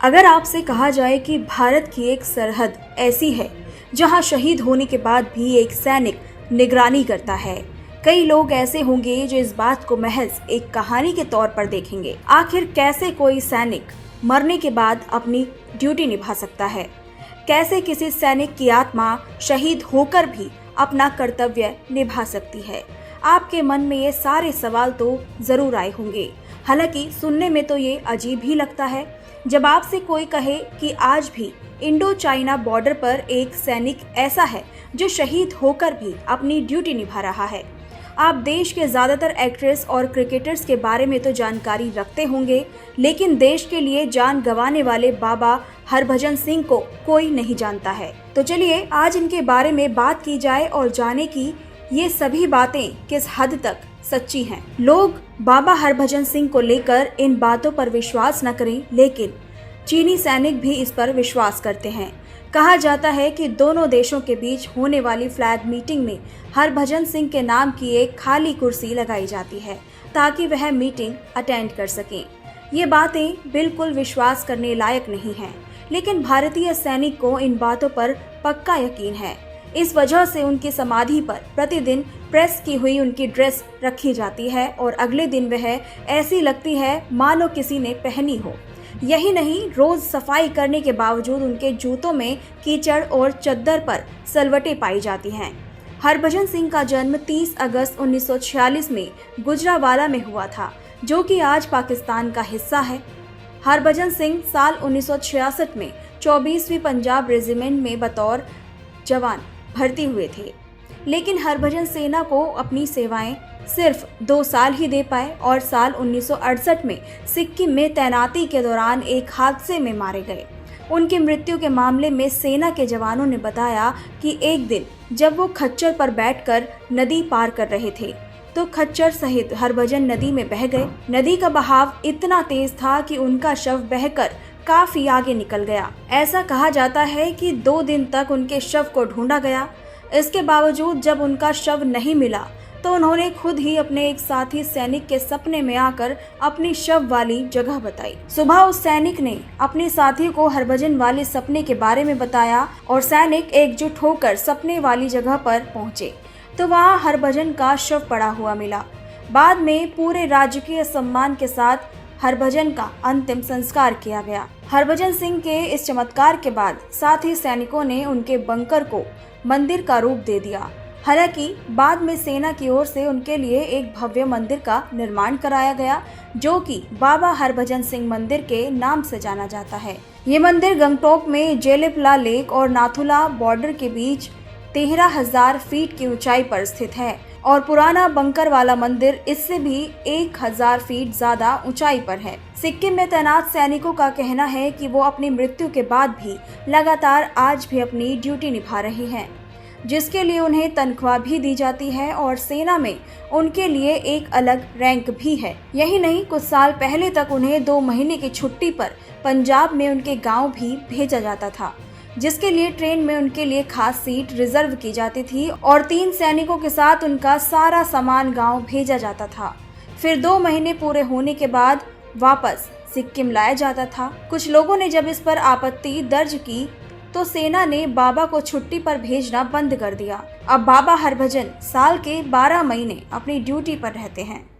अगर आपसे कहा जाए कि भारत की एक सरहद ऐसी है जहां शहीद होने के बाद भी एक सैनिक निगरानी करता है, कई लोग ऐसे होंगे जो इस बात को महज एक कहानी के तौर पर देखेंगे। आखिर कैसे कोई सैनिक मरने के बाद अपनी ड्यूटी निभा सकता है? कैसे किसी सैनिक की आत्मा शहीद होकर भी अपना कर्तव्य निभा सकती है? आपके मन में ये सारे सवाल तो जरूर आए होंगे। हालांकि सुनने में तो ये अजीब ही लगता है जब आपसे कोई कहे कि आज भी इंडो चाइना बॉर्डर पर एक सैनिक ऐसा है जो शहीद होकर भी अपनी ड्यूटी निभा रहा है। आप देश के ज़्यादातर एक्ट्रेस और क्रिकेटर्स के बारे में तो जानकारी रखते होंगे, लेकिन देश के लिए जान गंवाने वाले बाबा हरभजन सिंह को कोई नहीं जानता है। तो चलिए आज इनके बारे में बात की जाए और जाने कि ये सभी बातें किस हद तक सच्ची हैं। लोग बाबा हरभजन सिंह को लेकर इन बातों पर विश्वास न करें, लेकिन चीनी सैनिक भी इस पर विश्वास करते हैं। कहा जाता है कि दोनों देशों के बीच होने वाली फ्लैग मीटिंग में हरभजन सिंह के नाम की एक खाली कुर्सी लगाई जाती है ताकि वह मीटिंग अटेंड कर सकें। ये बातें बिल्कुल विश्वास करने लायक नहीं हैं, लेकिन भारतीय सैनिक को इन बातों पर पक्का यकीन है। इस वजह से उनकी समाधि पर प्रतिदिन प्रेस की हुई उनकी ड्रेस रखी जाती है और अगले दिन वह ऐसी लगती है मानो किसी ने पहनी हो। यही नहीं, रोज सफाई करने के बावजूद उनके जूतों में कीचड़ और चद्दर पर सलवटें पाई जाती हैं। हरभजन सिंह का जन्म 30 अगस्त 1946 में गुजरावाला में हुआ था, जो कि आज पाकिस्तान का हिस्सा है। हरभजन सिंह साल 1966 में 24वीं पंजाब रेजिमेंट में बतौर जवान भर्ती हुए थे, लेकिन हरभजन सेना को अपनी सेवाएं सिर्फ 2 साल ही दे पाए और साल 1968 में सिक्किम में तैनाती के दौरान एक हादसे में मारे गए। उनकी मृत्यु के मामले में सेना के जवानों ने बताया कि एक दिन जब वो खच्चर पर बैठकर नदी पार कर रहे थे तो खच्चर सहित हरभजन नदी में बह गए। नदी का बहाव इतना तेज था कि उनका शव बहकर काफी आगे निकल गया। ऐसा कहा जाता है कि 2 दिन तक उनके शव को ढूंढा गया। इसके बावजूद जब उनका शव नहीं मिला तो उन्होंने खुद ही अपने एक साथी सैनिक के सपने में आकर अपनी शव वाली जगह बताई। सुबह उस सैनिक ने अपने साथी को हरभजन वाले सपने के बारे में बताया और सैनिक एकजुट होकर सपने वाली जगह पर पहुंचे तो वहां हरभजन का शव पड़ा हुआ मिला। बाद में पूरे राजकीय सम्मान के साथ हरभजन का अंतिम संस्कार किया गया। हरभजन सिंह के इस चमत्कार के बाद साथी सैनिकों ने उनके बंकर को मंदिर का रूप दे दिया। हालांकि बाद में सेना की ओर से उनके लिए एक भव्य मंदिर का निर्माण कराया गया, जो कि बाबा हरभजन सिंह मंदिर के नाम से जाना जाता है। ये मंदिर गंगटोक में जेलेपला लेक और नाथुला बॉर्डर के बीच 13,000 फीट की ऊंचाई पर स्थित है और पुराना बंकर वाला मंदिर इससे भी 1,000 फीट ज्यादा ऊंचाई पर है। सिक्किम में तैनात सैनिकों का कहना है कि वो अपनी मृत्यु के बाद भी लगातार आज भी अपनी ड्यूटी निभा रहे हैं, जिसके लिए उन्हें तनख्वाह भी दी जाती है और सेना में उनके लिए एक अलग रैंक भी है। यही नहीं, कुछ साल पहले तक उन्हें 2 महीने की छुट्टी पर पंजाब में उनके गाँव भी भेजा जाता था, जिसके लिए ट्रेन में उनके लिए खास सीट रिजर्व की जाती थी और 3 सैनिकों के साथ उनका सारा सामान गांव भेजा जाता था। फिर 2 महीने पूरे होने के बाद वापस सिक्किम लाया जाता था। कुछ लोगों ने जब इस पर आपत्ति दर्ज की तो सेना ने बाबा को छुट्टी पर भेजना बंद कर दिया। अब बाबा हरभजन साल के 12 महीने अपनी ड्यूटी पर रहते हैं।